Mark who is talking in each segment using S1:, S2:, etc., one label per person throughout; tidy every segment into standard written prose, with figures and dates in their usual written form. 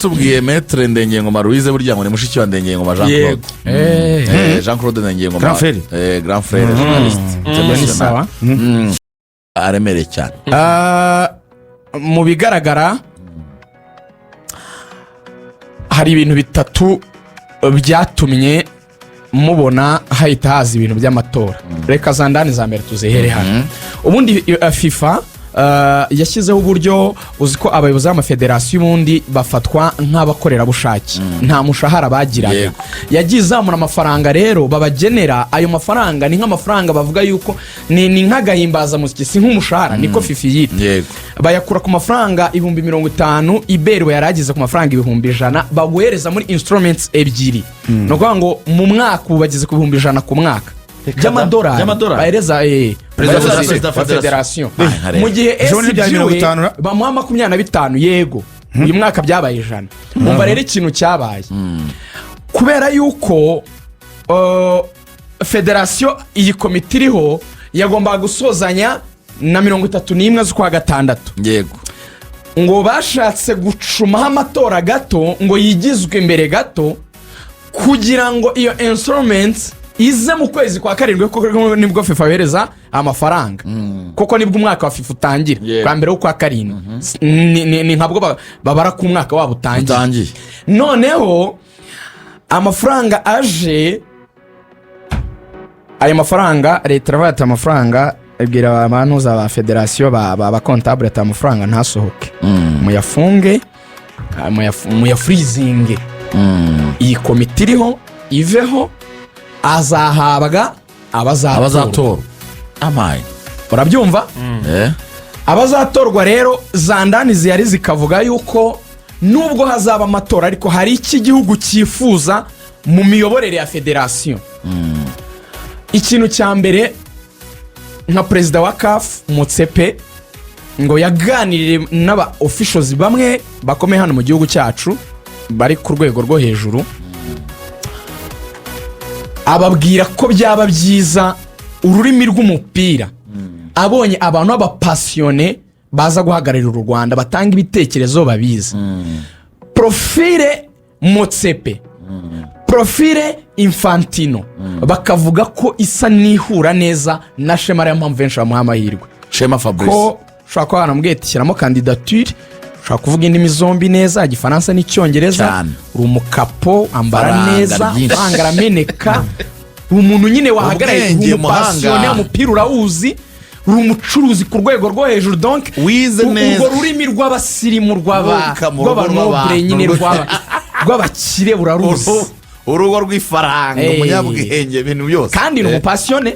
S1: tubwiye maître Ndengengoma Louise burya ngo ni mushiki wa Ndengengoma Jean Claude Jean Claude Ndengengoma grand frère journaliste
S2: sawa
S1: aremere cyane
S2: mu bigaragara hari ibintu bitatu byatumye mubona hahita haza ibintu by'amatora reka zandani za mbere tuzihere hano ubundi FIFA yashyizeho uburyo uziko abayobozi b'amafederasiyo ubundi bafatwa nk'abakorera bushaki nta mushahara bagiraga yagiye izamura amafaranga rero babagenera ayo mafaranga ni nk'amafaranga bavuga yuko ni nk'agahimbaza musiki si nk'umushahara niko FIFA yita bayakura ku mafaranga 50,000 iberwe yaragize ku mafaranga 100,000 baguhereza muri instruments ebyiri no kuvuga ngo mu mwaka ubageze ku 100,000 ku mwaka y'amadolari bahereza perezida wa federasiyo mu gihe SGW bamuha 25 yego uyu mwaka byabaye 100 umva rero ikintu cyabaye kubera yuko federasiyo iyi komite iriho yagomba gusozanya na 31 z'ukwa gatandatu
S1: yego
S2: ngo bashatse gucumaho amatora gato ngo yigizwe imbere gato kugira ngo iyo instruments ize mu kwezi kwa karindwi kuko nibwo FIFA yohereza amafaranga kuko nibwo umwaka wa FIFA utangira kwa mbere ukwa karindwi ni ntabwo babara ku mwaka wabo utangiye noneho amafaranga aje ayo mafaranga leta ravata amafaranga ibwira abantu za federasiyo ba comptable ata amafaranga ntasohoke muyafunge muyafreezing iyi komite iriho iveho azahabwa abazatorwa
S1: amaye
S2: urabyumva abazatorwa rero zandani ziyari zikavuga yuko nubwo hazaba amatora ariko hari iki gihugu cyifuza mu miyoborere ya federasiyo ikintu cya mbere nka perezida wa CAF Motsepe ngo yaganirire n'aba officials bamwe bakomeye hano mu gihugu cyacu bari ku rwego rwo hejuru ababwira ko byaba byiza ururimi rw'umupira abonye abantu b'abapasione baza guhagararira u Rwanda batanga ibitekerezo babiza profile Motsepe profile Infantino bakavuga ko isa nihura neza na Shema ya mpamvu benshi bamuha amahirwe
S1: Shema Fabrice
S2: ko shaka ko hanambwiye tishyiramo candidature shaka kuvuga indimi zombi neza igifaransa n'icyongereza uri umukapo ambara neza bangarameneka umuntu nyine wahagarariye umupasione umupira urawuzi uri umucuruzi ku rwego rwo hejuru donc urwo rurimi rw'abasirimu rw'abanoble nyine rw'abakire uraruzi
S1: urugo rw'ifaranga umunyabwenge ibintu byose
S2: kandi ni umupasione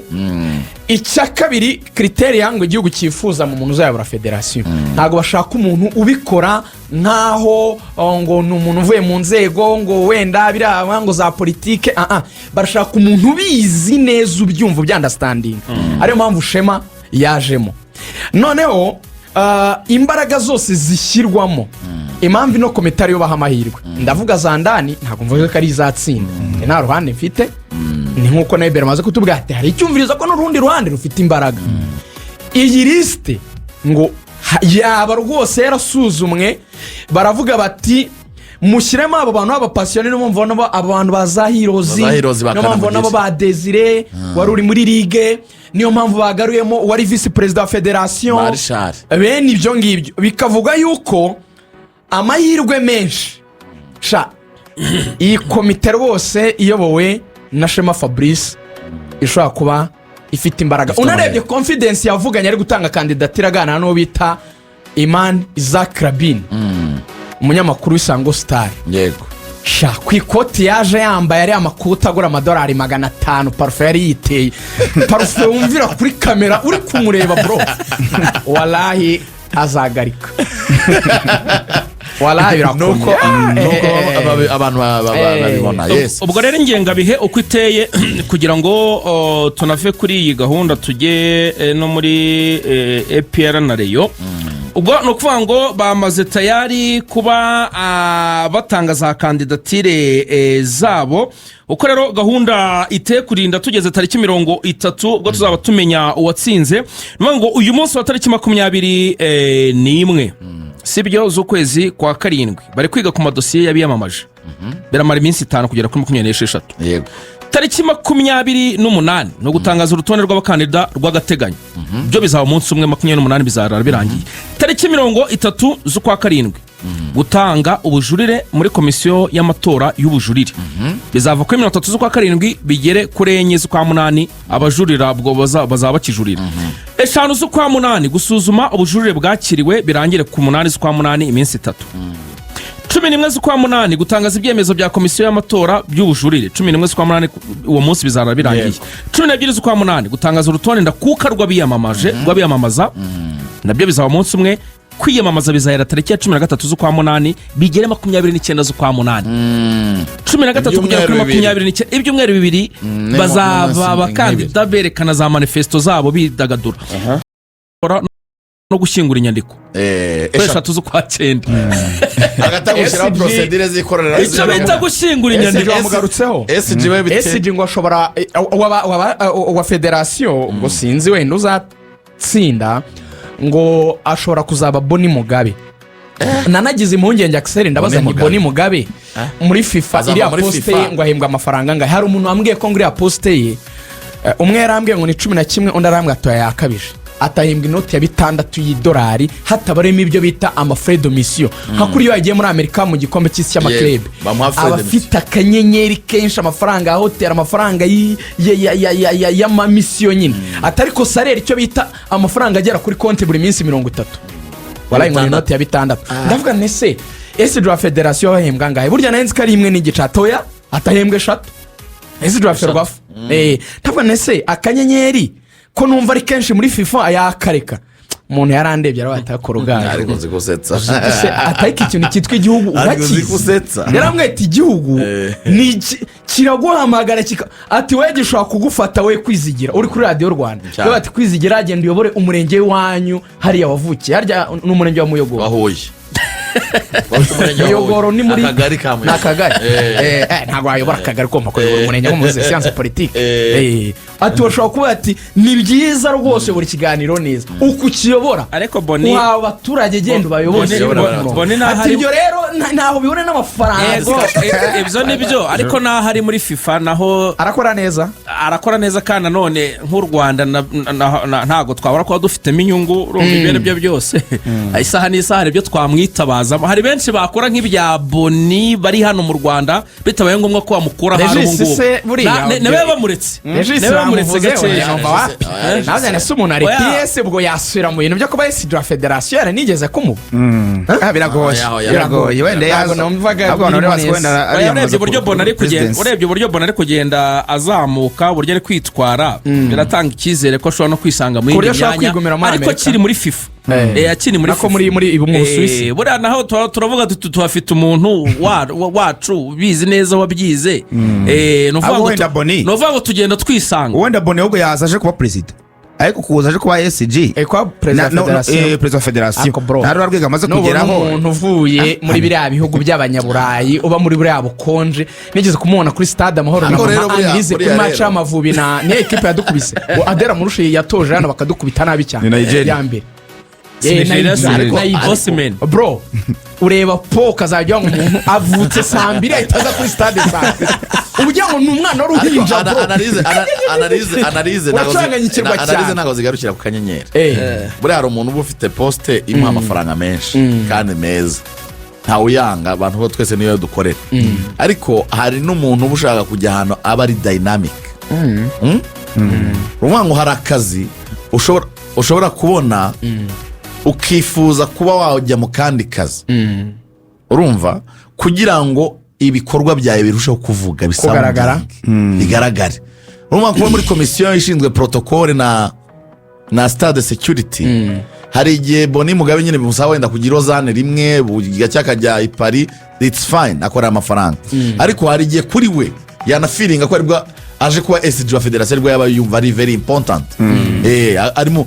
S2: icya kabiri criteria ngo igihugu cyifuza mu muntu uzayobora federasiyo ntago bashaka umuntu ubikora nkaho ngo ni umuntu uvuye mu nzego ngo wenda biraba ngo za politike barashaka umuntu ubizi neza ubyumva byandastanding ariyo mpamvu Shema yajemo noneho imbaraga zose zishyirwamo impamvu no komentari yo baha amahirwe ndavuga zandani ntago mvuga ko ari izatsinda nta ruhande mfite ni nkuko nawe bere maze kutubwira ati hari icyumvirizo ko n'urundi ruhande rufite imbaraga iyi liste ngo yaba rwose yarasuzumwe baravuga bati mushyiremo abo bantu b'abapasione no mvona abantu bazahirozi no mvona abo ba Desire wari uri muri ligue niyo mpamvu bagaruyemo wari vice president wa federation bene ibyo ngibyo bikavuga yuko amahirwe menshi iyi komite rwose iyobowe na Shema Fabrice ishobora kuba ifite imbaraga unarebye confidence yavuganye ari gutanga candidature agana no bita Iman Isaac Rabin umunyamakuru w'Isango Star
S1: yego
S2: ku ikoti yaje yambaye ari amakoti agura amadolari 500 parfait yari yiteye parfait wumvira kuri kamera uri kumureba bro wallahi azagarika wallahi
S1: nuko abantu babibona yes
S3: ubwo rero ingenga bihe uko iteye kugira ngo tunave kuri iyi gahunda tujye no muri APR na Rayon ubwo no kuvuga ngo bamaze tayari kuba batanga za kandidatire zabo uko rero gahunda iteye kurinda tugeze tariki 30 ubwo tuzaba tumenya uwatsinze ngo uyu munsi wa tariki 21 sibyo z'ukwezi kwa karindwi bari kwiga ku madosiye y'abiyamamaje biramara iminsi 5 kugera kuri 26.
S1: yego
S3: tariki 28 no gutangaza urutonde rw'abakandida rw'agateganyo byo bizaba umunsi umwe 28 bizarara birangiye. tariki 30 z'ukwa karindwi gutanga ubujurire muri komisiyo y'amatora y'ubujurire bizava kuri 30 z'ukwa karindwi bigere kuri 4 z'ukwa munani abajurira bwo bazaba bakijurira. 5 z'ukwa munani gusuzuma ubujurire bwakiriwe birangire ku 8 z'ukwa munani iminsi 3. 11 z'ukwa munani gutangaza ibyemezo bya komisiyo y'amatora by'ubujurire. 11 z'ukwa munani uwo munsi bizarara birangiye. 12 z'ukwa munani gutangaza urutonde ndakuka rw'abiyamamaza nabyo bizaba umunsi umwe. Kwiyamamaza bizahera tariki ya 13 z'ukwa munani bigere 29 z'ukwa munani. 13 kugera kuri 29 ibyumweru bibiri bazaba abakandida berekana za manifesto zabo bidagadura no gushyingura inyandiko 3 z'ukwa 9
S1: agatagushyiraho procedure zikorera
S3: icyo bita gushyingura inyandiko
S2: bamugarutseho SG ngo ashobora wa federation ngo sinzi wenda uzatsinda ngo ashobora kuzaba Boni Mugabe. Nanagize impungenge Axel ndabaza ni Boni Mugabe muri FIFA iri aposte ngo ahembwa amafaranga ngahe. Hari umuntu wambwiye ko nguri aposte ye umwe yarambwiye ngo ni 11 undi arambwiye atoya yakabije atahembwa inoti ya $6 y'idolari hatabaremo ibyo bita amafrais de mission. Hakuri yo yagiye muri Amerika mu gikombe cy'isi cy'amaklub abafite akanyenyeri kenshi amafaranga ya hotel amafaranga ya mission nyine atari ko salaire icyo bita amafaranga agera kuri konti buri minsi 30 wala inoti ya $6. Ndavuga nese SG Federation bahembwa ngahe burya nanzi kari imwe n'igice atoya atahembwe 3 SG Federation ndavuga nese akanyenyeri ko numva ari kenshi muri FIFA ayakareka umuntu yarandebye arabatakora Rugaju
S1: ariko zigusetsa
S2: atayiki ikintu cyitwa igihugu urakize yaramwete igihugu ni kiraguhamagara ati we gishobora kugufata we kwizigira uri kuri radio Rwanda yo ati kwizigira agenda uyobore umurenge wanyu hariya wavukiye harya n'umurenge wa Muyogoro
S1: wahoye
S2: Muyogoro ni muri
S1: akagari kamwe
S2: nakagari ntago ayobora akagari ko makuyobora umurenge wo muri science politique ati washobora kuba ati ni byiza rwose buri kiganiro neza uko ukiyobora
S3: ariko Boni
S2: abaturage genda bayobore ati ibyo rero ntaho bibone n'amafaranga
S3: ibyo nibyo ariko naho ari muri FIFA naho arakora neza kandi none nk'u Rwanda ntago twabura ko dufitemo inyungu urumva ibyo byo byose isaha n'isaha ibyo twamwitabaza hari benshi bakora nk'ibya Boni bari hano mu Rwanda bitabaye ngombwa ko bamukura hano ubungubu nawe bamuretse nawe nase umuntu ari PS ubwo yasubira mu bintu byo kuba SG Federation nigeze kumuba biragoye wenda yago numvaga urebye uburyo Boni ari kugenda azamuka uburyo ari kwitwara biratanga icyizere ko ashobora no kwisanga mu yindi myanya ariko kiri muri FIFA akiri muri ibu mu Busuwisi buriya naho turavuga tuhafite umuntu wacu bizi neza wabyize novuga ngo tugenda twisanga
S4: wenda Boni ahubwo yazaje kuba president ariko kuzaje kuba SG
S2: kwa
S4: president federation naro rwega amaze kugeraho
S2: umuntu uvuye muri biriya bihugu by'abanyaburayi uba muri buriya bukonje nigeze kumubona kuri stade Amahoro na Andize kuri match y'Amavubi na ni equipe yadukubise Adera Murushi yatoje hano bakadukubita nabi cyane ya mbere bro ureba po kazajya ngo umuntu avutse sambiri ahitaza kuri stade sa ubujya ngo numwana ruhinja bro
S1: analize nago zigarukira ku kanyenyeri buri hari umuntu uba ufite poste imuha amafaranga menshi kandi meza nta uyanga abantu bo twese niyo dukorera ariko hari n'umuntu uba ushaka kujya hano aba ari dynamic rumwango hari akazi ushobora kubona ukifuza kuba wajya mu kandi kazi urumva kugira ngo ibikorwa byawe birusheho kuvuga bigaragare urumva kuba muri komisiyo ishinzwe protocole na stade security hari igihe Boni Mugabe nyine bimusaba wenda kugira ozane rimwe bugacyakajya i Paris it's fine akora amafaranga ariko hari igihe kuri we yana feeling ko aribwa aje kuba SG Federation rwo yaba yumva ari very important ari mu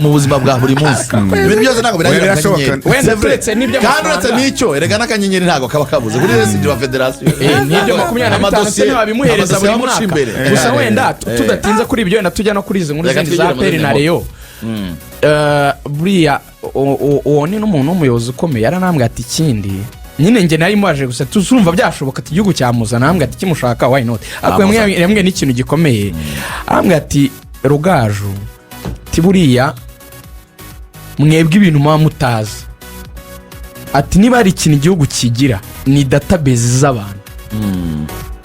S1: buzima bwa buri munsi ibintu byose ntago birashoboka
S2: wenda turetse nibyo
S1: kandi n'icyo erega n'akanyenyeri ntago kaba kabuze kuri SG Federation
S2: nibyo 25 babimuhereza buri mwaka gusa wenda tudatinze kuri ibyo wenda tujya no kuri izi nkuru zindi za Peri na Rayon buriya uwo ni n'umuntu w'umuyobozi ukomeye yaranambwiye ati ikindi nyine njye nari mwaje gusa tuzumva byashoboka ati igihugu cyamuzana arambwira ati kimushaka why not ariko yambwiye n'ikintu gikomeye arambwira ati Rugaju ati buriya mwebwe ibintu muba mutazi ati niba hari ikintu igihugu kigira ni database z'abantu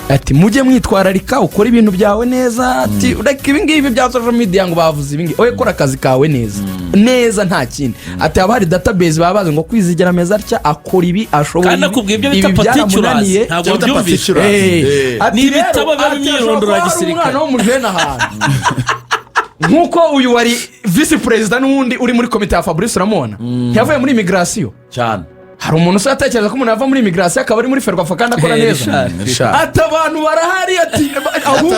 S2: ati mujye mwitwararika ukora ibintu byawe neza ati ureka ibingibi bya social media ngo bavuze ibingibi oye kora akazi kawe neza nta kindi ati haba hari database baba bazi ngo kwizigera meza atya akora ibi ashoboye
S3: kandi akubwiye ibyo bita particulars ntabwo byumvishe ni ibitabo biba imyirondoro ya gisirikare
S2: umwana wo mu jene ahantu nk'uko uyu wari visi perezida n'uwundi uri muri komite ya Fabrice uramubona yavuye muri immigration
S1: cyane
S2: hari umuntu usatekereza ko umuntu yava muri immigration akaba ari muri ferwafa kandi akora neza ati abantu barahari ati ahubwo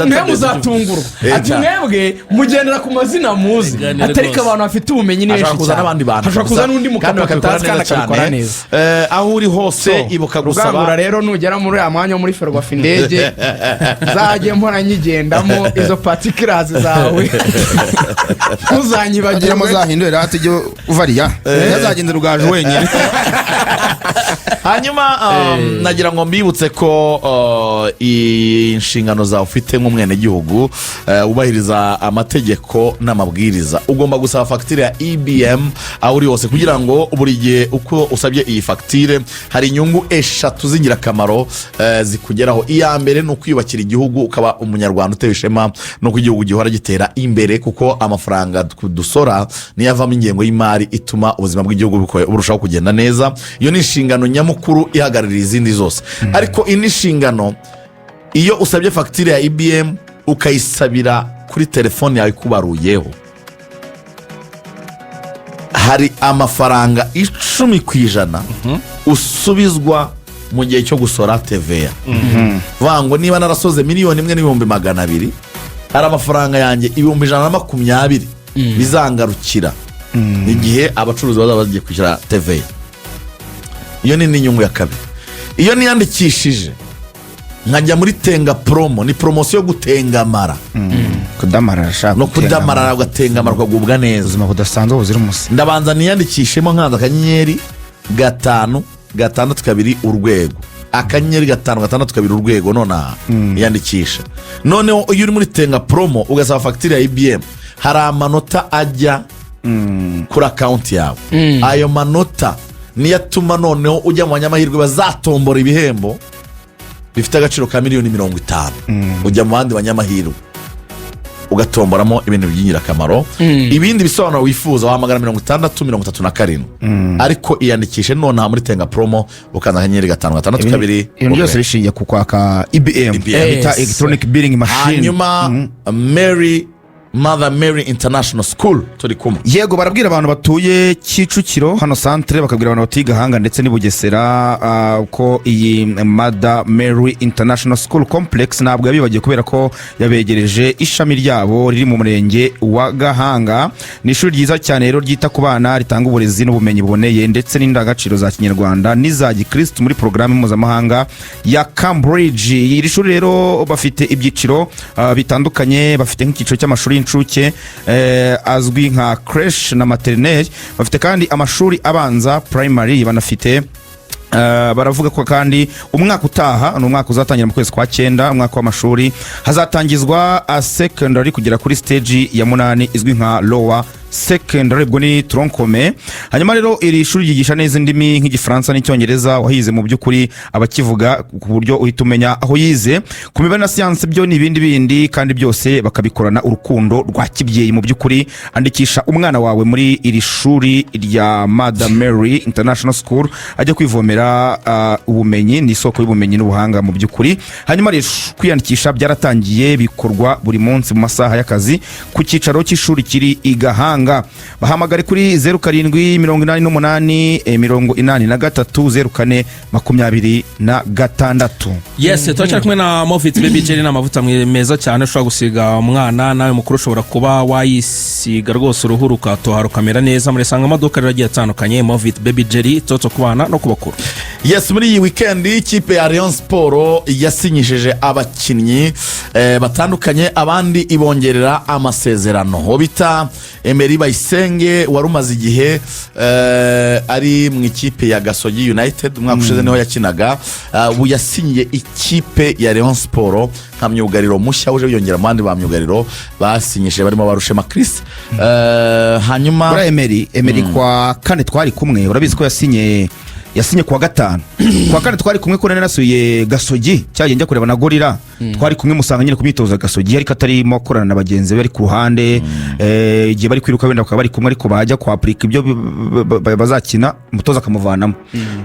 S2: mwe muzatungurwa ati mwebwe mugendera ku mazina muzi atariko abantu bafite ubumenyi ni benshi cyane hashobora kuza n'undi mukano bakatazi kandi akabikora neza
S1: aho uri hose ibuka gusaba
S2: Rugangura rero nugera muri ya mwanya wo muri ferwafa indege zagiye mpora nyigendamo izo particulars zawe
S4: ntuzanyibagire muzahindure rati ijyo uvariya yazagenda Rugaju wenyine
S1: hanyuma nagira ngo mbibutse ko inshingano zawe ufite nk'umwenegihugu ubahiriza amategeko n'amabwiriza ugomba gusaba fagitire ya EBM aho uri hose kugira ngo buri gihe uko usabye iyi fagitire hari inyungu 3 z'ingirakamaro zikugeraho. iya mbere ni ukwiyubakira igihugu ukaba umunyarwanda utewe ishema nuko igihugu gihora gitera imbere kuko amafaranga dusora niyo avamo ingengo y'imari ituma ubuzima bw'igihugu burushaho kugenda neza. iyo ni inshingano nyamukuru ihagararira izindi zose ariko ini nshingano iyo usabye fagitire ya EBM ukayisabira kuri telefone yawe ikubaruyeho hari amafaranga 10% usubizwa mu gihe cyo gusora TVA. vango niba narasoze 1,200,000 hari amafaranga yanjye 120 bizangarukira igihe abacuruzi bazaba bagiye kwishyura TVA. iyo ni inyungu ya kabiri. iyo niyandikishije nkajya muri tenga promo ni promosiyo yo gutengamara no kudamarara ugatengamara ukagubwa neza
S4: ubuzima budasanzwe buzira umusi.
S1: ndabanza niyandikishemo nkanza akanyenyeri 562 urwego akanyenyeri 562 urwego nonaha yandikisha. noneho iyo uri muri tenga promo ugasaba fagitire ya EBM hari amanota ajya kuri akawunti yawe. ayo manota niyo atuma noneho ujya mu banyamahirwe bazatombora ibihembo bifite agaciro ka 50,000,000 ujya mu bandi banyamahirwe ugatomboramo ibintu by'ingirakamaro. ibindi bisobanuro wifuza wahamagara 6037 ariko iyandikishe nonaha muri tenga promo ukanza akanyenyeri 562.
S4: ibintu byose bishingiye ku kwaka EBM bita electronic billing machine.
S1: hanyuma Mother Mary International School turi kumwe.
S4: yego barabwira abantu batuye Kicukiro hano centre bakabwira abantu batuye Gahanga ndetse ni Bugesera ko iyi Mother Mary International School Complex ntabwo yabibagiye kubera ko yabegereje ishami ryabo riri mu murenge wa Gahanga. ni ishuri ryiza cyane rero ryita ku bana ritanga uburezi n'ubumenyi buboneye ndetse n'indangagaciro za Kinyarwanda n'iza Gikristo muri porogaramu mpuzamahanga ya Cambridge. iri shuri rero bafite ibyiciro bitandukanye. bafite nk'icyiciro cy'amashuri y'incuke azwi nka creche na maternelle. bafite kandi amashuri abanza primary. banafite baravuga ko kandi umwaka utaha ni umwaka uzatangira mu kwezi kwa 9 umwaka w'amashuri hazatangizwa secondary kugera kuri stage ya 8 izwi nka lower secondary bwo ni troncome. hanyuma rero iri shuri ryigisha neza indimi nk'igifaransa n'icyongereza wahize mu by'ukuri abakivuga ku buryo uhita umenya aho yize. ku mibare na science byo ni ibindi kandi byose bakabikorana urukundo rwa kibyeyi. mu by'ukuri andikisha umwana wawe muri iri shuri rya Mother Mary International School ajya kwivomera ubumenyi ni isoko y'ubumenyi n'ubuhanga mu by'ukuri. hanyuma rero kwiyandikisha byaratangiye bikorwa buri munsi mu masaha y'akazi ku cyicaro cy'ishuri kiri i Gahanga. bahamagare kuri 0788830426.
S3: yes turacyari kumwe na Movit Baby Jelly n'amavuta meza cyane ushobora gusiga umwana nawe mukuru ushobora kuba wayisiga rwose uruhu rukatoha rukamera neza. muri sanga amaduka riragiye atandukanye Movit Baby Jelly toto ku bana no ku bakuru.
S1: yes muri iyi weekend ikipe ya Rayon Sport yasinyishije abakinnyi batandukanye, abandi ibongerera amasezerano. Uwo bita Emery Bayisenge wari umaze igihe ari mu ikipe ya Gasogi United, umwaka ushize niho yakinaga, ubu yasinyiye ikipe ya Rayon Sport nka myugariro mushya uje wiyongera mu bandi ba myugariro basinyishije barimo Barushema Chris. Hanyuma
S4: kuri Emery kwa kane twari kumwe, urabizi ko yasinye kuwa gatanu kuwa kane twari kumwe ko nasuye Gasogi cyagiye njya kureba na Gorira, twari kumwe musanga nyine ku myitozo Gasogi ariko atarimo akorana na bagenzi be ari ku ruhande, igihe bari kwiruka wenda bakaba bari kumwe ariko bajya kwa apurika ibyo bazakina umutoza akamuvanamo.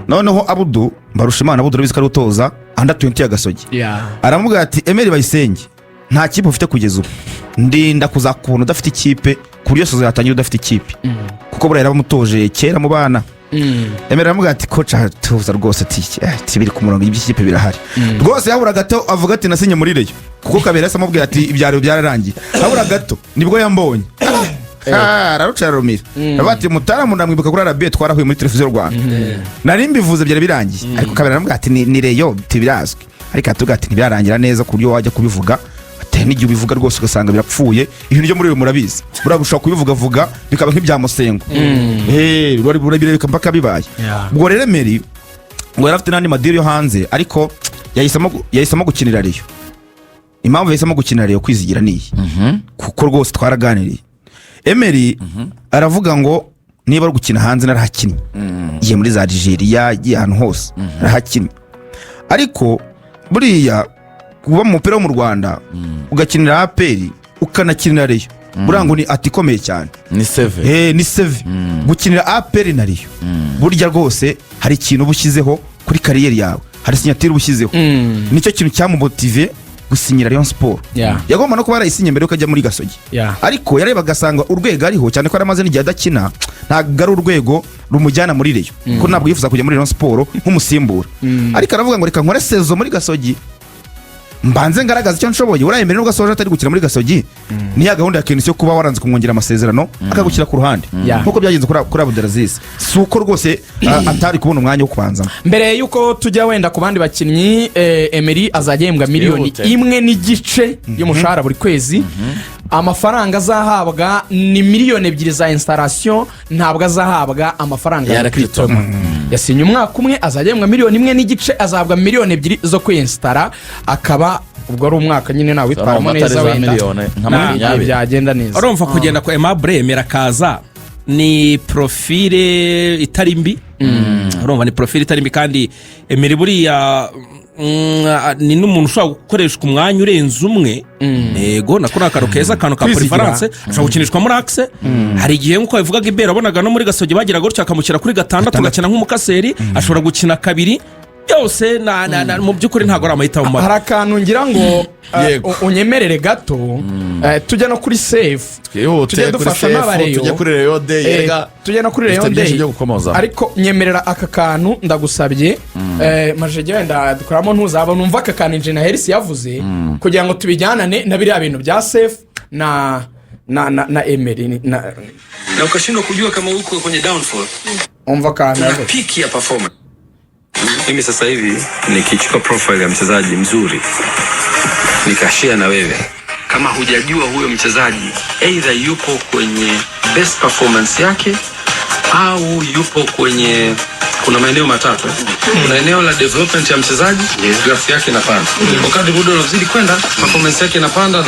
S4: Noneho Abudu Barushimana Abudu urabizi ko ari utoza under 20 ya Gasogi, aramubwira ati Emery Bayisenge nta kipe ufite kugeza ubu, ndinda kuzakubona udafite ikipe ku buryo sozo yatangira udafite ikipe, kuko buriya yaramutoje kera mu bana. Emery aramubwira ati koca tuza rwose ati biri ku murongo iby'ikipe birahari rwose. Habura gato avuga ati nasinye muri Rayon, kuko Kabera yasa amubwira ati ibyaro byararangiye. Habura gato nibwo yambonye ararucara rumira abati mutaramu ndamwibuka kuri RB twarahuye muri televiziyo y'u Rwanda, nari mbivuze byari birangiye, ariko Kabera aramubwira ati ni Rayon tibirazwe, ariko atuga ati ntibyarangira neza ku buryo wajya kubivuga n'igihe ubivuga rwose ugasanga birapfuye. Ibintu byo muri uyu murabizi, burabusha kubivuga bikaba nk'ibya Musengo, birabika mpaka bibaye. Ubwo rero Emery ngo yarafite n'andi madiri yo hanze, ariko yahisemo gukinira Rayon. Impamvu yahisemo gukinira Rayon kwizigira niyi, kuko rwose twaraganiriye. Emery aravuga ngo niba ari gukina hanze narahakinnye, igiye muri za Nigeria, igiye ahantu hose narahakinnye, ariko buriya kuba mu mupira wo mu Rwanda ugakinira APR ukanakinira Rayon burango ni atikomeye cyane,
S1: ni seve
S4: ni seve. Gukinira APR na Rayon burya rwose hari ikintu ubushyizeho kuri kariyeri yawe, hari sinyatire ubushyizeho, nicyo kintu cyamumotive gusinyira Rayon Sport. Yagomba no kuba yarayisinye mbere yuko ajya muri Gasogi, ariko yareba agasanga urwego ariho cyane ko aramaze n'igihe adakina, ntabwo ari urwego rumujyana muri Rayon, ko ntabwo yifuza kujya muri Rayon Sport nk'umusimbura. Ariko aravuga ngo reka nkore sezo muri Gasogi mbanze ngaragaza icyo nshoboye. Urayemere nubwo asoje atari gukina muri Gasogi, niya gahunda ya Kenisi yo kuba waranze kumwongera amasezerano akagukira ku ruhande, nkuko byagenze kuri Abdelaziz. Suko rwose atari kubona umwanya wo kubanza.
S2: Mbere yuko tujya wenda ku bandi bakinnyi, Emery azagembwa miliyoni 1.5 y'umushahara buri kwezi. Amafaranga azahabwa ni miliyoni 2 za installation, ntabwo azahabwa amafaranga ya kwitoma. Yasinye umwaka umwe, azagembwa miliyoni 1.5, azahabwa miliyoni 2 zo kwinstara, akaba ubwo ari umwaka nyine nawe witwaramo neza wenda byagenda neza.
S3: Urumva kugenda kwa Aimable Emery akaza ni profile itari mbi, urumva ni profile itari mbi, kandi Emery buriya ni n'umuntu ushobora gukoreshwa umwanya urenze umwe. Yego nakora akaro keza akantu ka preference ashobora gukinishwa muri Axel. Hari igihe nkuko bivugaga Ibera abonaga no muri Gasogi bagira gutya akamushyira kuri 6 ugakina nk'umukaseri, ashobora gukina 2 byose mu by'ukuri ntago ari amahita mu
S2: hari akantu ngira ngo unyemerere gato, tujya no kuri save, tujya dufasha n'abareyo,
S1: tujya kuri Rayon Day,
S2: tujya no kuri Rayon Day, ariko nyemerera aka kantu ndagusabye, maje wenda dukoramo ntuzaba numva aka kantu Engineer Harris yavuze, kugira ngo tubijyanane na biriya bintu bya save na Emery
S5: na ukashindwa kujua kama uko kwenye downfall,
S2: umva kantu
S5: na peak ya performance. Mimi sasa hivi nikichukua profile ya mchezaji mzuri nikashare na wewe, kama hujajua huyo mchezaji either yupo kwenye best performance yake au yupo kwenye, kuna maeneo matatu. Kuna eneo la development ya mchezaji, graph yake inapanda. Wakati muda unazidi kwenda, performance yake inapanda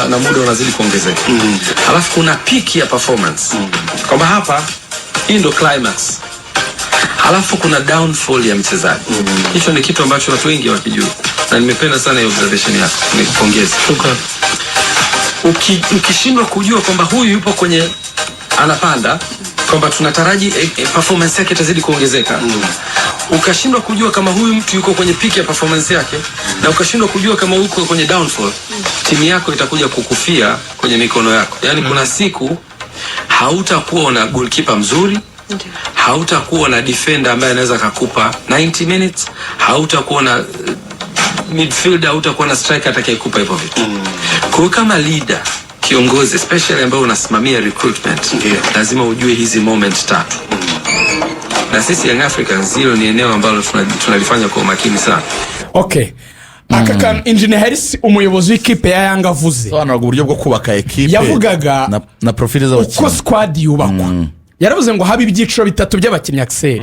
S5: na muda unazidi kuongezeka. Alafu kuna peak ya performance, kwamba hapa hii ndo climax. Alafu kuna downfall ya mchezaji. Hicho ni kitu ambacho watu wengi hawakijui, na nimependa sana hiyo observation yako, nikupongeze. Ukishindwa kujua kwamba huyu yupo kwenye anapanda, kwamba tunataraji performance yake itazidi kuongezeka, ukashindwa kujua kama huyu mtu yuko kwenye peak ya performance yake, na ukashindwa kujua kama uko kwenye downfall, timu yako itakuja kukufia kwenye mikono yako. Yani kuna siku hautakuwa na goalkeeper mzuri, hautakuwa na defender ambaye anaweza kukupa 90 minutes, hautakuwa na midfielder, hautakuwa na striker atakayekupa hivyo vitu. Kwa kama leader, kiongozi especially ambaye unasimamia recruitment, lazima ujue hizi moment tatu. Na sisi Young Africans hilo ni eneo ambalo tunalifanya kwa makini sana.
S2: Okay. aka kantu Engineer Harris umuyobozi w'ikipe ya Yanga avuze
S1: sobanuraga uburyo bwo kubaka ekipe
S2: yavugaga
S1: na profile
S2: uko
S1: z'abakinnyi
S2: squad yubakwa yaravuze ngo haba ibyiciro bitatu by'abakinnyi Axel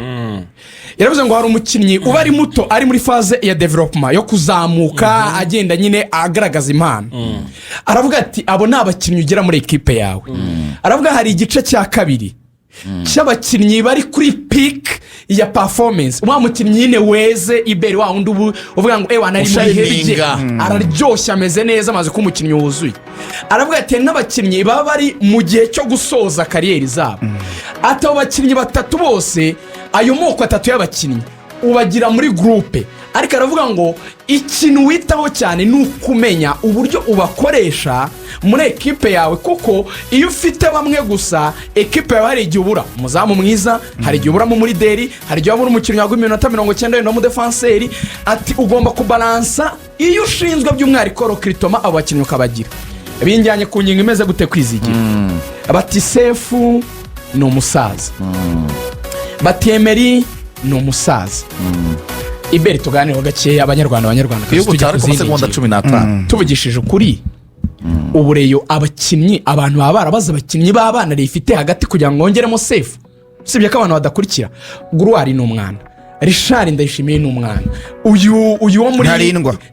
S2: yaravuze ngo hari umukinnyi uba ari muto ari muri phase ya development yo kuzamuka agenda nyine agaragaza impano aravuga ati abo ni abakinnyi ugera muri ekipe yawe aravuga hari igice cya kabiri cy'abakinnyi bari kuri peak ya performance wa mukinnyi nyine weze ibere wa undi uvuga ngo ewa nari muri herige araryoshye ameze neza amaze ko umukinnyi wuzuye aravuga ati n'abakinnyi baba bari mu gihe cyo gusoza kariyeri zabo ati abo bakinnyi batatu bose ayo moko atatu y'abakinnyi ubagira muri groupe ariko aravuga ngo ikintu witaho cyane ni ukumenya uburyo ubakoresha muri ekipe yawe kuko iyo ufite bamwe gusa ekipe yawe hari igihe ubura umuzamu mwiza hari igihe uburamo muri deri hari igihe ubura umukinnyi wagwa iminota 90 n'umudefanseri ati ugomba kubalansa iyo ushinzwe by'umwihariko rokritoma abo bakinnyi ukabagira binjyanye ku ngingo imeze gute kwizigira bati sefu ni umusaza bati Emery ni umusaza ibere tuganira gakeya abanyarwanda
S1: tujya ku segonda 15
S2: tuvugishije ukuri ubureyo abakinnyi abantu baba barabaza abakinnyi b'abana rifite hagati kugira ngo ngongeremo sefu sibye ko abantu badakurikira Gruari ni umwana Richard Ndayishimiye ni umwana uyu wo muri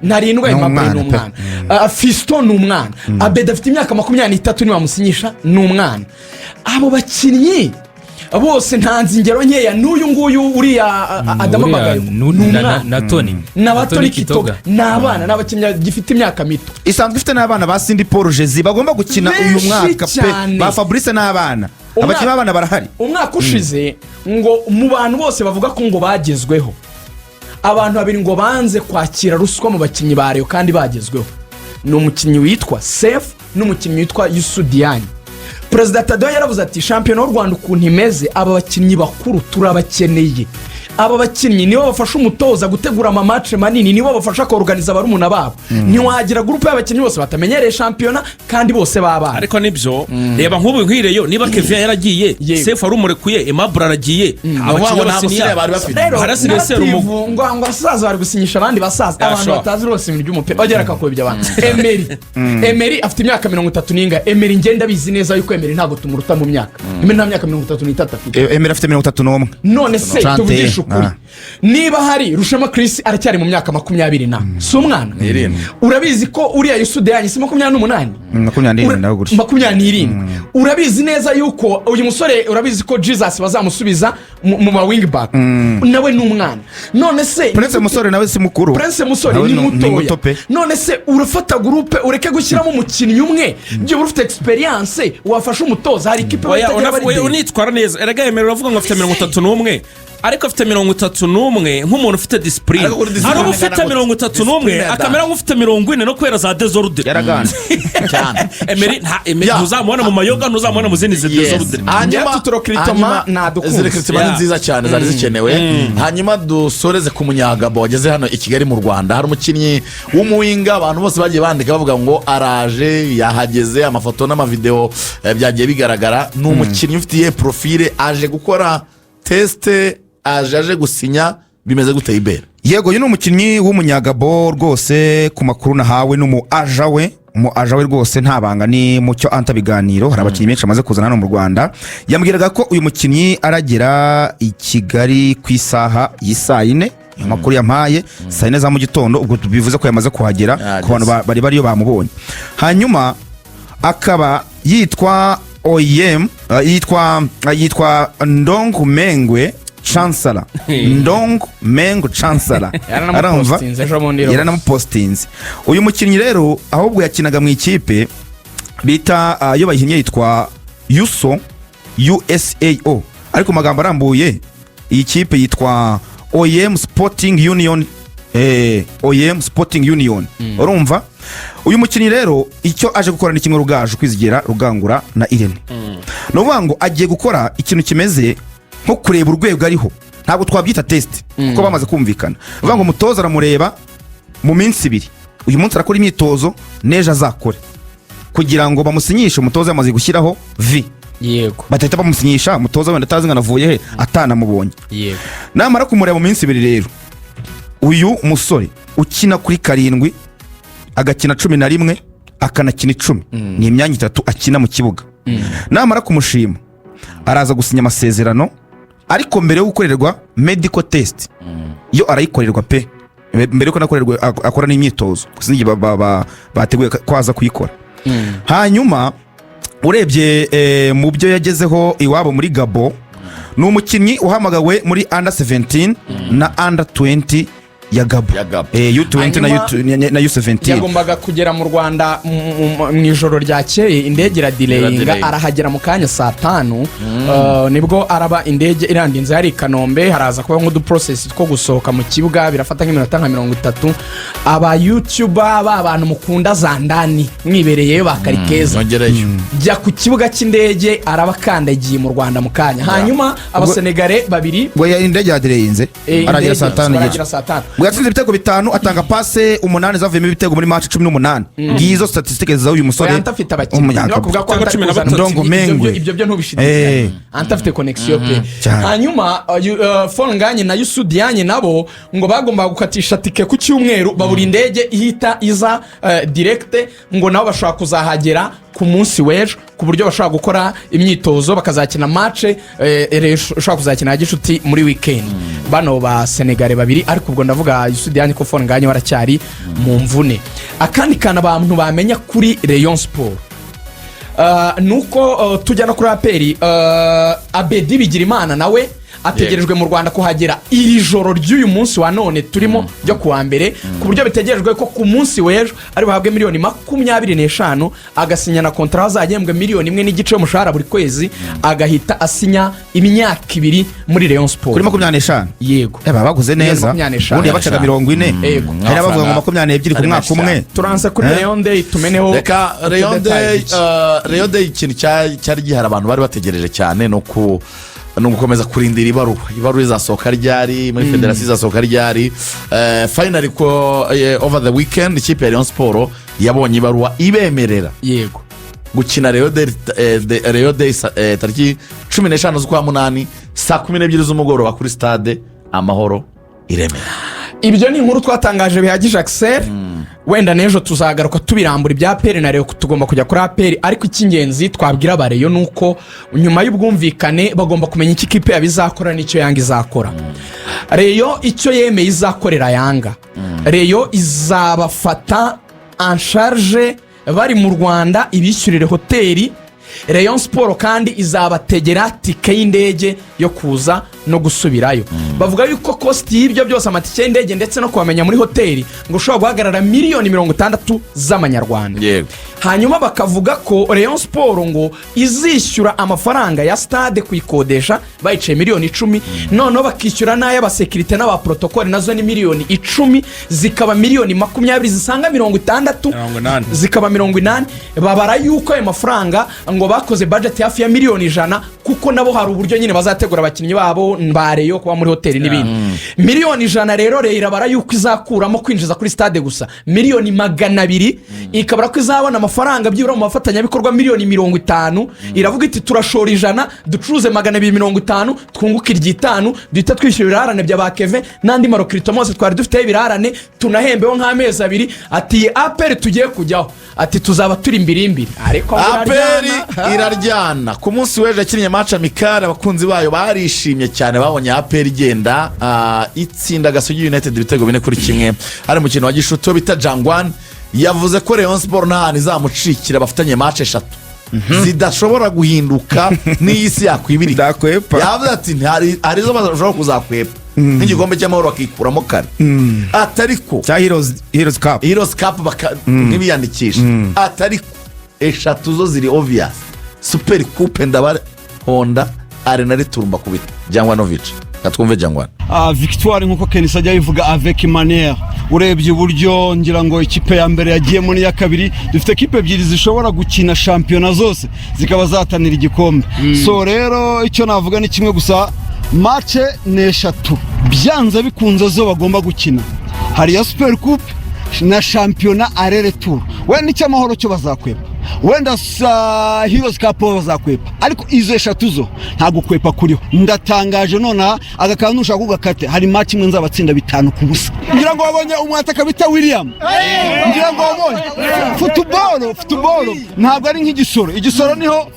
S2: Ntarindwa Imabwe ni umwana Fiston ni umwana Abed afite imyaka 23 ni wamusinyisha ni umwana abo bakinnyi bose ntanze ingero nkeya n'uyu nguyu uriya Adama Bagayo
S6: na Tony
S2: Kitoga n'abana n'abakinnyi gifite imyaka mito
S4: isanzwe ifite n'abana ba Cindy Paul Jezi bagomba gukina uyu mwaka pe ba Fabrice n'abana abakinnyi b'abana barahari
S2: umwaka ushize ngo mu bantu bose bavuga ko ngo bagezweho abantu babiri ngo banze kwakira ruswa mu bakinnyi ba Rayon kandi bagezweho ni umukinnyi witwa Safe n'umukinnyi witwa Yusudiani Perezida Tado yaravuze ati shampiyona y'u Rwanda ukuntu imeze aba bakinnyi bakuru turabakeneye aba bakinnyi nibo bafasha umutoza gutegura ama match manini nibo bafasha ko organiza barumuna babo ntiwagira groupe y'abakinnyi bose batamenyereye shampiyona kandi bose babana
S3: ariko nibyo reba nk'ubu nk'ireyo niba Kevin yaragiye Sefu ari umurekuye Aimable aragiye
S1: abakinnyi bose ni bari bafite
S2: harasigaye serumu ngo asaza bari gusinyisha abandi basaza abantu batazi rose ibintu by'umupira bagera kakobye abantu Emery afite imyaka 30 Emery ngenda bizi neza yuko Emery ntago tumuruta mu myaka Emery nta myaka 33 afite
S4: Emery afite 31
S2: none se tuvugisha niba hari Rushema Chris aracyari mu myaka 20 na si umwana urabizi ko uriya Yusude yanyi si 28 20 urabizi neza yuko uyu musore urabizi ko Jesus bazamusubiza mu ma wing back nawe ni umwana none se
S4: Prince musore nawe si mukuru
S2: Prince musore ni mutoya none se urafata groupe ureke gushyiramo umukinnyi umwe byo urufite experience wafasha umutoza hari ikipe
S3: batagira unitwara neza erega Emery uravuga ngo afite 31 ariko afite 31 nk'umuntu ufite discipline hari ufite 31 akamera nk'ufite 40 no kwera za desordre
S1: yaraganze cyane
S3: Emery ntuzamubona mu mayoga ntuzamubona mu zindi desordre
S2: hanyuma tuturokritoma nadukunze
S1: ni nziza cyane zari zikenewe hanyuma dusoreze ku munyagabo wageze hano i Kigali mu Rwanda hari umukinnyi w'umuwinga abantu bose bagiye bandika bavuga ngo araje yahageze amafoto n'amavideo byagiye bigaragara ni umukinnyi ufitiye profile aje gukora teste aje gusinya bimeze gute ibere
S4: yego uyu ni umukinnyi w'umunyagabo rwose ku makuru nahawe n'umu aja we rwose nta banga ni mucyo anta biganiro hari abakinnyi benshi amaze kuzana hano mu Rwanda yambwiraga ko uyu mukinnyi aragera i Kigali ku isaha y'isayine amakuru yampaye saa 4 za mu gitondo ubwo bivuze ko yamaze kuhagera ku bantu bari bariyo bamubonye hanyuma akaba yitwa OEM yitwa Ndongo Mengwe Chancellor Ndongo Mengo Chancellor yaranamupostinze uyu mukinnyi rero ahubwo yakinaga mu ikipe bita yo bayihinnye yitwa USAO ariko magambo arambuye iyi kipe yitwa OEM Sporting Union OEM Sporting Union urumva uyu mukinnyi rero icyo aje gukora ni kimwe Rugaju kwizigera Rugangura na Irene no ngo agiye gukora ikintu kimeze nko kureba urwego ariho ntabwo twabyita test kuko bamaze kumvikana bavuga ngo umutoza aramureba mu minsi 2 uyu munsi arakora imyitozo neje azakore kugira ngo bamusinyishe umutoza yamaze gushyiraho V
S2: yego
S4: batahita bamusinyisha umutoza wenda atazi nganavuye he atanamubonye
S2: yego
S4: namara kumureba mu minsi 2 rero uyu musore ukina kuri 7 agakina 11 akanakina 10 ni imyanya 3 akina mu kibuga namara kumushima araza gusinya amasezerano ariko mbere yo gukorerwa medical test yo arayikorerwa pe mbere yuko nakorerwa akora n'imyitozo kusingi bateguye kwaza kuyikora hanyuma urebye mu byo yagezeho iwabo muri Gabo ni umukinnyi uhamagawe muri under 17 na under 20 ya Gabo U20 na U17
S2: yagombaga kugera mu Rwanda mu ijoro ryakeye indege iradireyinga arahagera mu kanya saa 5 nibwo araba indege irandinze yari Kanombe haraza kuba nk'udu process two gusohoka mu kibuga birafata nk'iminota nka 30 aba YouTuber abantu mukunda za ndani mwibereyeyo bakarikeza jya ku kibuga cy'indege arabakandagiye mu Rwanda mu kanya hanyuma abasenegale babiri
S4: ngo indege yadireyinze aragera saa 5 Yatsinze ibitego 5 atanga passe 8 zavuyemo ibitego muri match 18 ngizo statistics za uyu musore
S2: antafite abakinnyi bakuvuga ko ndongo mengo ibyo byo ntubishidikanya antafite connection pe hanyuma phone nganye na Yusudianye nabo ngo bagomba gukatisha tike ku cyumweru babura indege ihita iza direct ngo nabo bashaka kuzahagera ku munsi w'ejo ku buryo bashaka gukora imyitozo bakazakina match bashaka kuzakina gishuti muri weekend bano ba Senegal babiri ariko ubwo ndavuga Yusudianye ko phone nganye waracyari mu mvune akandi kana abantu bamenya kuri Rayon Sport nuko tujyana kuri aperi Abedi Bigirimana nawe ategerejwe mu Rwanda kuhagera iri joro ry'uyu munsi wa none turimo byo kuwa mbere ku buryo bitegerejwe ko ku munsi w'ejo ari buhabwe miliyoni 25 agasinya na kontra azagembwe miliyoni 1.5 y'umushahara buri kwezi agahita asinya imyaka 2 muri Rayon Sport
S4: kuri 25
S2: yego
S4: baguze neza ubundi yabacaga 40
S2: yego
S4: hari abavuga ngo 22 ku mwaka umwe
S2: turanse kuri Rayon Day tumeneho
S1: reka Rayon Day ikintu cyari gihara abantu bari bategereje cyane no gukomeza kurindira ibaruwa izasohoka ryari muri federasiyo izasohoka ryari finally ko over the weekend ikipe ya Rayon Sport yabonye ibaruwa ibemerera
S2: yego
S1: gukina Rayon Day tariki 15 z'ukwa munani saa 12 z'umugoroba kuri stade Amahoro i Remera.
S2: Ibyo ni inkuru twatangaje bihagije Axel wenda nejo tuzagaruka tubirambura ibya peri na Rayon tugomba kujya kuri aperi ariko icy'ingenzi twabwira ba Rayon nuko nyuma y'ubwumvikane bagomba kumenya iki kipe yabizakora n'icyo Yanga izakora. Rayon icyo yemeye izakorera Yanga Rayon izabafata en charge bari mu Rwanda ibishyurire hoteli Rayon Sport kandi izabategera tike y'indege yo kuza no gusubirayo bavuga yuko cost y'ibyo byose amatike y'indege ndetse no kubamenya muri hoteli ngo ushobora guhagarara miliyoni 60 z'amanyarwanda
S1: yego
S2: hanyuma bakavuga ko Rayon Sport ngo izishyura amafaranga ya stade kuyikodesha bayicaye miliyoni 10 noneho bakishyura n'ay'abasekirite n'aba protocol nazo ni miliyoni 10 zikaba miliyoni 20 zisanga 60 zikaba 80 babara yuko ayo mafaranga ngo bakoze budget hafi ya miliyoni 100 kuko nabo hari uburyo nyine bazategura abakinnyi babo bareyo kuba muri hoteli n'ibindi miliyoni 100 rero irabara yuko izakuramo kwinjiza kuri stade gusa miliyoni 200 ikabara ko izabona amafaranga byibura mu mafatanya bikorwa miliyoni 50 iravuga iti turashora 100 ducuruze 250 twunguka 5 duhita twishyura ibirarane bya bakeve nandi marokrito mose twari dufite ibirarane tunahembeho nk'amezi 2 ati aperi tugiye kujyaho ati tuzaba turi imbirimbiri ariko
S1: aperi iraryana ku munsi w'ejo yakinnye match amikara abakunzi bayo barishimye cyane babonye aperi igenda itsinda Gasogi United ibitego 4-1 ari mu kintu wa gishuto bita Jangwan yavuze ko Rayon Sport nta nizamucikira bafatanye match 3 zidashobora guhinduka n'isi yakwibirika yavuze ati arizo bazashobora kuzakwepa n'igikombe cy'amahoro bakikuramo kare atariko
S4: cya Heroes
S1: Cup n'ibiyandikisha atariko 3 zo ziri obvious Super Coupe ndabare Honda Arena riturumba kubita Jangwanovic katwumve Jangwan
S6: victoire nkuko Kenisa ajya bivuga avec manière urebye uburyo ngira ngo ikipe ya mbere yagiye muri ya kabiri dufite ikipe ebyiri zishobora gukina championnat zose zikaba zatanira igikombe so rero icyo navuga ni kimwe gusa match n'eshatu byanze bikunze zo bagomba gukina hari ya Super Coupe na championnat aller retour we n'icyo amahoro cyo bazakwepa wenda Heroes Cup bazakwepa ariko izo eshatu zo ntabwo kwepa kuriho. Ndatangaje nonaha agakantu nushaka kugakate hari match imwe nzabatsinda 5-0. Ngira ngo wabonye umwataka bita William, ngira ngo wabonye football ntabwo ari nk'igisoro. Igisoro niho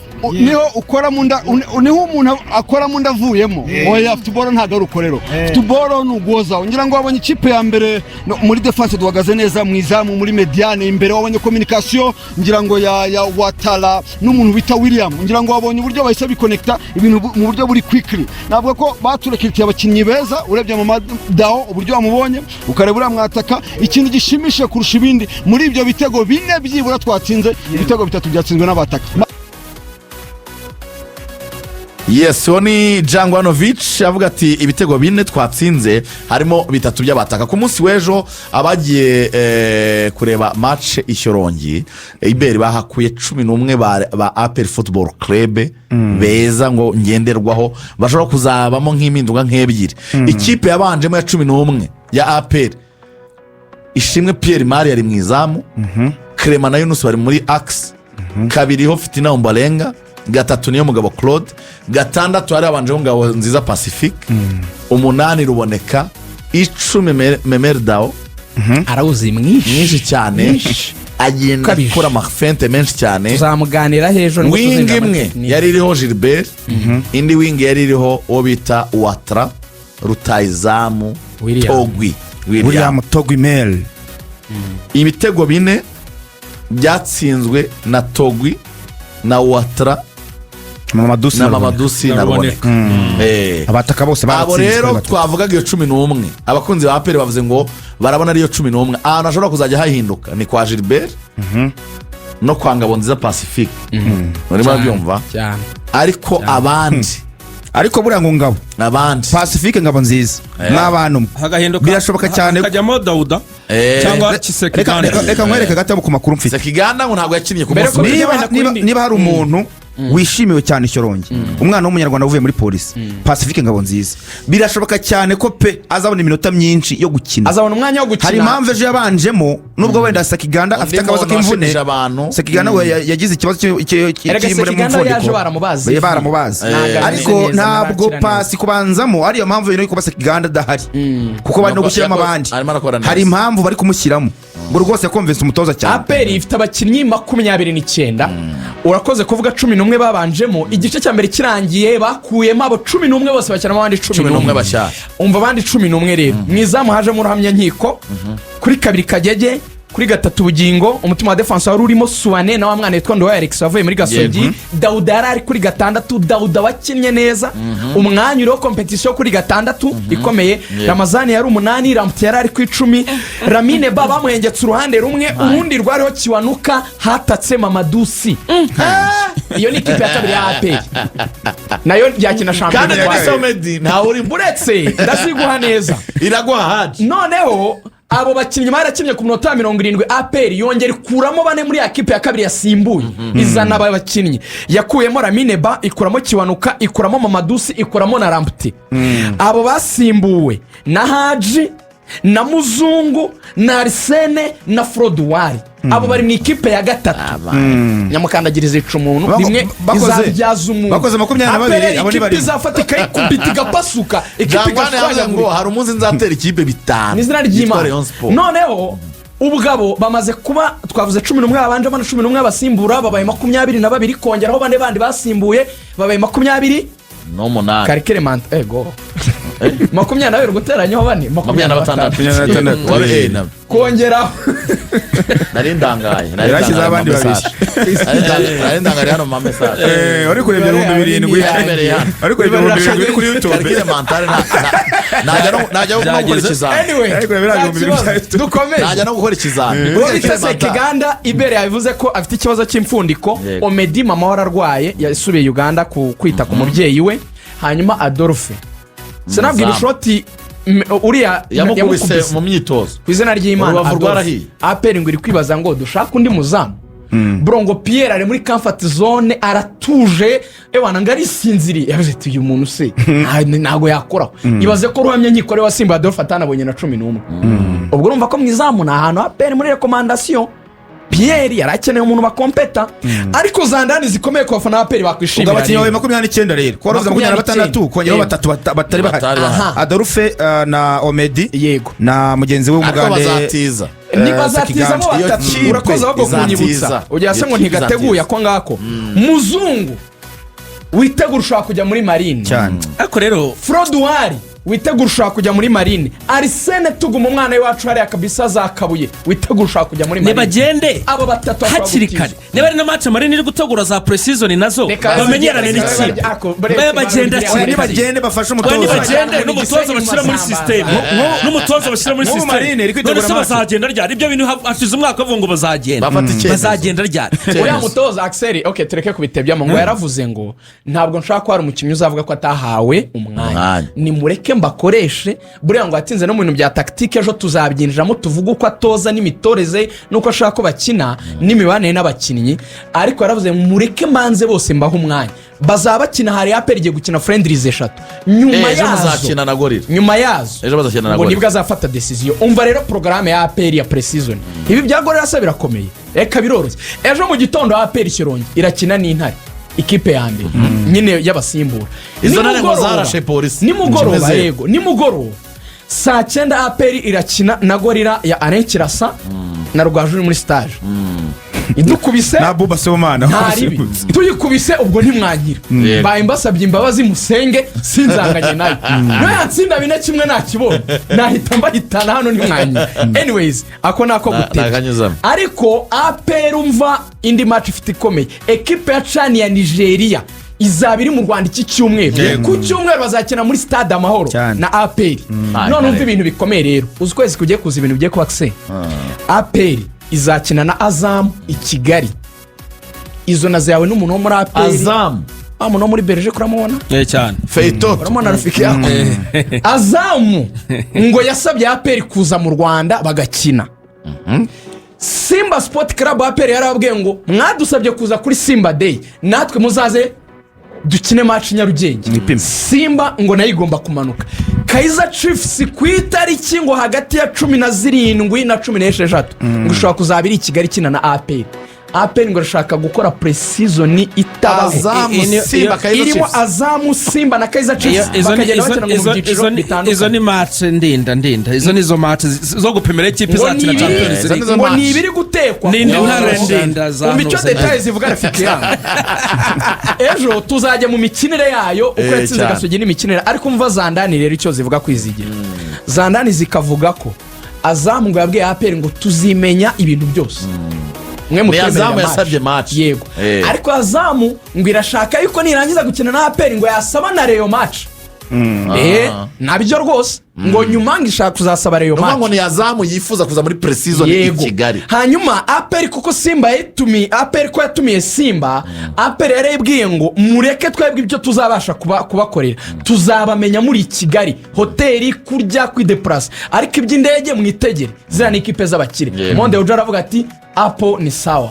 S6: ukora munda, niho umuntu akora munda avuyemo. Oya football ntabwo ari ukorero. Football nugoza. Ngira ngo wabonye ikipe ya mbere muri defense duhagaze neza, mu izamu muri mediane imbere wabonye communication ngira ngo ya Watala n'umuntu bita William. Ngira ngo wabonye uburyo bahise biconnecta ibintu mu buryo buri quickly. Navuga ko baturekiritiye abakinnyi beza, urebye mu Dao uburyo bamubonye ukareba uriya mwataka. Ikintu gishimishije kurusha ibindi muri ibyo bitego 4 byibura twatsinze, ibitego 3 byatsinzwe n'abataka.
S1: Yes, ni Jangwanovic avuga ati ibitego 4 twatsinze harimo 3 by'abataka. Ku munsi w'ejo abagiye kureba match ishyorongi Iberi bahakuye 11 ba APR Football Club beza ngo ngenderwaho bashobora kuzabamo nk'impinduka nk'ebyiri. Ikipe yabanjemo ya 11 ya APR Ishimwe Pierre Mari yari mu izamu, Clement na Yunus bari muri Axel, kabiriho Fitina Ombalenga, gatatu niyo Mugabo Claude, gatandatu hari abanje Ngabo Nziza Pacifique, umunani Ruboneka, 10 Memerdao,
S2: arawuzi mwinshi
S1: cyane, agenda gukora amafente menshi cyane.
S2: Tuzamuganira hejo
S1: wing imwe yari iriho Gilbert, indi wing yari iriho uwo bita Watra, Rutayizamu Togwi
S4: William Togwi Mel.
S1: Ibitego 4 byatsinzwe na Togwi na Watra na Mamadusi na Ruboneka.
S4: Abataka bose
S1: baratsinzwe. Abo rero twavugaga iyo 11 abakunzi ba APR bavuze ngo barabona ariyo 11 ahantu ashobora kuzajya hahinduka ni kwa Gilbert no kwa Ngabo Nziza Pacifique. Muri babyumva ariko abandi
S4: ariko buriya ngo Ngabo
S1: abandi
S4: Pacifique Ngabo Nziza n'abantu
S3: hagahinduka
S4: birashoboka cyane
S3: kajyamo Dauda cyangwa Kisekiganda.
S4: Reka nkwereke gatabo ku makuru mfite.
S1: Kisekiganda ngo ntabwo yakinnye ku
S4: niba hari umuntu wishimiwe cyane ishyorongi umwana w'umunyarwanda uvuye muri polisi Pacifique Ngabo Nziza birashoboka cyane ko pe azabona iminota myinshi yo gukina,
S2: azabona umwanya wo gukina.
S4: Hari impamvu ejo yabanjemo nubwo wenda Sekiganda afite akabazo k'imvune. Sekiganda yagize ikibazo
S2: cy'imvune yaje baramubazi
S4: ariko ntabwo pasi kubanzamo ariyo mpamvu rero ko Sekiganda adahari kuko bari no gushyiramo abandi. Hari impamvu bari kumushyiramo ngo rwose yakonvense umutoza cyane.
S2: APR ifite abakinnyi 29. Urakoze kuvuga 11 babanjemo, igice cya mbere kirangiye bakuyemo abo 11 bose bakina abandi 11
S1: bashya.
S2: Umva abandi 11 rero mwizamu hajemo uruhamya nkiko, kuri kabiri Kagege, kuri gatatu Bugingo, umutima wa defense wari urimo Suwane na wa mwana witwa Ndo Alex wavuye muri Gasogi. Dauda yari kuri gatandatu, Dauda wakinnye neza umwanya uriho competition kuri gatandatu ikomeye. Ramazani yari 8, Ramti yari ku 10, Ramine baba bamuhengetse uruhande rumwe, urundi rwariho Kiwanuka hatatse Mamadusi. Iyo ni kipe ya kabiri ya APR nayo yakina champion nta uri buretse ndasiguha neza
S1: iraguha haje.
S2: Noneho abo bakinnyi barakinnye ku minota 70 APR yongera kuramo 4 muri ya kipe ya kabiri yasimbuye izana abakinnyi yakuyemo Ramine ba ikuramo Kiwanuka ikuramo Mamadusi ikuramo na Ramputi. Abo basimbuwe na Haji na Muzungu na Arsene na Frodouari. Abo bari mu ikipe ya gatatu nyamukandagiriza icumuntu bimwe izabyaza umuntu
S4: bakoze 22
S2: abo ni bari izafatika ikubita igapasuka ikipe igashwanya ngo
S1: hari umunsi nzatera ikipe 5
S2: n'izina ry'Imana. Noneho ubugabo bamaze kuba twavuze 11 abanje abana 11 basimbura babaye 22 kongeraho bande bandi basimbuye babaye 20
S1: no munani
S2: karikere manta ego 22 guteranyaho bane
S1: 26
S2: kongeraho
S1: nari ndangaye
S4: yarashyize abandi babiri
S1: nari ndangaye hano mu message
S4: ari kurebya 7,000 ari kurebya 7,000 kuri YouTube
S1: karikere mantare najya gukora ikizami
S2: anyway dukomeze
S1: najya no gukora ikizami.
S2: Sekiganda Ibere yabivuze ko afite ikibazo cy'imfundiko. Omedi mama wararwaye yasubiye Uganda kwita ku mubyeyi we. Hanyuma Adolphe sinabwira shoti uriya
S1: yamukubise mu myitozo
S2: ku izina ry'Imana. APR ngo iri kwibaza ngo dushaka undi muzamu. Brongo Pierre ari muri comfort zone aratuje ewana ngari sinziri yavuze ati uyu muntu se ntago yakoraho. Ibaze ko ruhamye nyikore wa Simba Adolphe atanabonye na 11. Ubwo urumva ko mwizamu na ahantu APR muri recommandation Pierre yari akeneye umuntu bakompeta ariko za ndani zikomeye ku bafana ba APR
S4: ubwo
S2: bakwishimira
S4: abakinnyi bawe 29 rero kuba bavuze 26 kongeraho batatu batari bahari
S2: Aha.
S4: Adolphe na Omedi
S2: yego
S4: na mugenzi we
S1: ariko
S4: w'umugande
S1: bazatiza
S2: ntibazatizamo
S1: Iyo
S2: batatu
S1: kipe
S2: urakoze ahubwo kunyibutsa
S1: izatiza.
S2: ugira se
S1: Iyo
S2: ngo
S1: kipe
S2: ntigateguye
S1: izatiza.
S2: ako ngako muzungu witegura ushobora kujya muri marine
S4: cyane
S3: ariko rero
S2: Froduari witegura ushobora kujya muri marine Arsene tuguma umwana w'iwacu hariya kabisa zakabuye witegura ushobora kujya muri marine
S3: nibagende
S2: abo batatu bashobora
S3: hakiri
S2: gutiza.
S3: kare niba ari na match marine iri gutegura za pre-season nazo
S2: Reka-
S3: bamenyerane
S2: reka-
S3: n'ikipe
S2: ako-
S3: bagenda
S2: reka-
S3: kimwe.
S4: nibagende bafashe
S3: Oya,
S4: umutoza
S3: nibagende
S2: Ni
S3: n'umutoza
S2: Gisenyi
S3: bashyira muri
S2: Masamba.
S3: system n'umutoza bashyira muri
S4: Nk'ubu
S3: system
S4: Marine iri kwitegura
S3: none se
S4: match.
S3: bazagenda ryari ibyo bintu hashize umwaka bavuga ngo bazagenda
S1: Bafata icyemezo.
S3: bazagenda ryari
S2: uriya mutoza Axel ok tureke kubitebyamo ngo yaravuze ngo ntabwo nshaka ko hari umukinnyi uzavuga ko atahawe umwanya
S1: Umwanya.
S2: nimureke mbakoreshe buriya ngo yatinze no mu bintu bya tactique ejo tuzabyinjiramo tuvuge uko atoza n'imitoreze n'uko ashaka ko bakina n'imibanire n'abakinnyi ariko yaravuze ngo mureke mbanze bose mbahe umwanya bazaba bakina hari APR igiye gukina friendlies 3 nyuma
S1: ejo
S2: yazo
S1: muzakina na gorira
S2: nyuma yazo
S1: Ejo bazakina na
S2: ngo
S1: Gorilla.
S2: nibwo azafata decision umva rero porogaramu ya APR ya pre-season ibi bya Gorilla se birakomeye reka biroroshye ejo mu gitondo APR Shyorongi irakina n'Intare ikipe ya mbere nyine y'abasimbura
S1: Izo ntare ngo
S2: Nimugoroba-
S1: zarashe polisi.
S2: nimugoroba
S1: Kimeze.
S2: yego nimugoroba saa 9 APR irakina na Gorilla ya Alain Kirasa na Rugaju uri muri stage idukubise
S4: na Buba Sibomana
S2: nta ribi tuyikubise ubwo ntimwankira
S1: Yego.
S2: baye mbasabye imbabazi musenge sinzanganye nayo nayatsinda 4-1 nakibonye nahita mbahitana hano ntimwankira anyways ako nako gutera
S1: nakanyuzamo.
S2: ariko APR umva indi match ifite ikomeye ekipe ya Chan ya Nigeria izaba iri mu Rwanda iki cyumweru ku cyumweru bazakina muri stade Amahoro
S4: Cyane.
S2: na APR none umva ibintu bikomeye rero uzi kwezi kugiye kuza ibintu bigiye kuba Axel APR izakina na Azam i Kigali izo nazo yawe n'umuntu wo muri APR
S1: Azam
S2: umuntu wo muri Belgique kuramubona
S3: cyane
S1: Feitoto
S2: uramubona rafiki yako Azam ngo yasabye APR kuza mu Rwanda bagakina Simba Sport Club APR yarababwiye ngo mwadusabye kuza kuri Simba Day natwe muzaze dukine match Nyarugenge
S4: Mwipime.
S2: Simba ngo nayo igomba kumanuka Kaizer Chiefs ku itariki ngo hagati ya 17 na 16 ngo ushobora kuzabira i Kigali kina na APR APR ngo rashaka gukora pre-season itabaho
S1: Azam
S3: iyo-
S1: Simba Kaizer
S2: irimo
S1: Chiefs.
S2: Azamu Simba na Kaizer Chiefs
S3: Izo ni-
S2: bakagenda
S3: izo-
S2: bakina mu
S3: izo-
S2: byiciro
S3: izo ni- izo
S2: bitandukanye
S3: ni match ndinda izo nizo match zo gupimira ikipe
S2: ngo
S3: izakina Champions
S1: izo
S3: League
S1: nizo
S2: ngo
S1: match.
S2: ni ibiri gutekwa
S3: Ni intare ndinda za
S2: mu mico
S3: Ntuzanye.
S2: details zivuga rafiki yangu ejo tuzajya mu mikinire yayo uko yatsinze
S1: cyane.
S2: Gasogi n'imikinire ariko umva zandani rero icyo zivuga kwizigira zandani zikavuga ko Azamu ngo yabwiye APR ngo tuzimenya ibintu byose mwe
S1: Ni
S2: mutemerera
S1: Azamu
S2: match.
S1: yasabye match.
S2: yego ariko Azamu ngo irashaka yuko nirangiza gukina na APR ngo yasaba na Rayon match nabyo rwose ngo nyuma ngo ishaka kuzasaba Rayon
S1: Nuvuga ngo
S2: match
S1: ni Azamu yifuza kuza muri pre-season i
S2: yego
S1: Kigali
S2: hanyuma APR kuko Simba yatumiye APR ko yatumiye Simba APR yarabwiye ngo mureke twebwe ibyo tuzabasha kubakorera tuzabamenya muri i Kigali hoteli kurya kwideplace ariko iby'indege mwitegere zira ni ikipe z'abakire
S1: Yego.
S2: Monde Uja aravuga ati apo ni sawa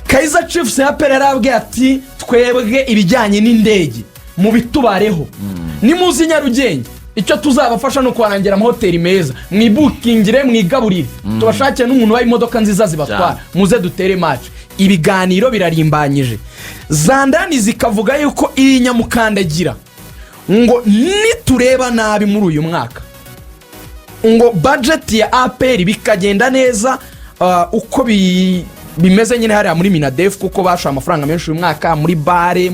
S2: Kaizer Chiefs APR yarabwiye ati twebwe ibijyanye n'indege mu bitubareho nimuzi Nyarugenge icyo tuzabafasha no kubarangira amahoteli meza mwibukingire mwigaburire tubashakire n'umuntu wa imodoka nziza zibatwara muze dutere match ibiganiro birarimbanyije zandani zikavuga yuko iyi nyamukandagira ngo nitureba nabi muri uyu mwaka ngo budget ya APR bikagenda neza uko bimeze nyine hariya muri Minadef kuko bashoye amafaranga menshi uyu mwaka muri bare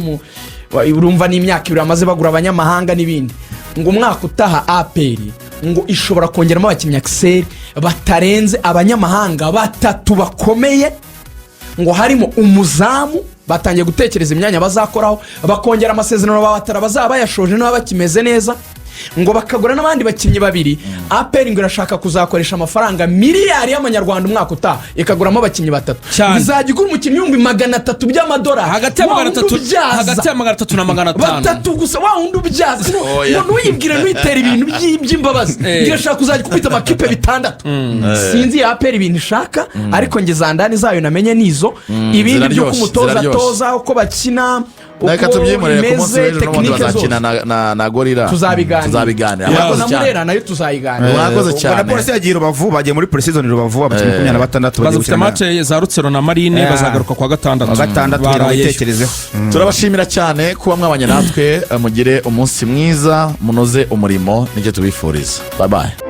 S2: urumva n'imyaka ibiri amaze bagura abanyamahanga n'ibindi ngo umwaka utaha APR ngo ishobora kongeramo abakinnyi Axel batarenze abanyamahanga batatu bakomeye ngo harimo umuzamu batangiye gutekereza imyanya bazakoraho bakongera amasezerano babatara bazaba bayashoje n'aba bakimeze neza ngo bakagura n'abandi bakinnyi babiri APR ngo irashaka kuzakoresha amafaranga miliyari y'amanyarwanda umwaka utaha ikaguramo abakinnyi batatu bizajya igura umukinnyi ibihumbi 300 by'amadolari
S3: hagati ya 300 na 500
S2: batatu gusa wa wundi ubyaza ngo ntuyibwire ntuyitera ibintu by'imbabazi irashaka kuzajya kubita amakipe 6 sinzi ya APR ibintu ishaka ariko nge zandani zayo namenye nizo ibindi byo kumutoza toza uko bakina
S1: reka tubyimurire ku munsi w'ejo n'ubundi
S2: tekinike
S1: bazakina
S2: zose
S1: na gorira
S2: tuzabiganira
S1: Murakoze
S2: ariko na
S1: cyane.
S2: Murera nayo tuzayiganira
S1: Murakoze
S4: ubwo na
S1: cyane.
S4: polisi yagiye i Rubavu bagiye muri pre-season i Rubavu abakinnyi 26 bagiye
S3: bazafite
S4: gukina
S3: mace za rutsiro na marine
S4: Yeah.
S3: bazagaruka kwa gatandatu
S4: wa gatandatu kugira ngo
S3: Barayeyo.
S4: bitekerezeho
S1: turabashimira cyane kuba mwabanye natwe mugire umunsi mwiza munoze umurimo nicyo tubifuriza bye bye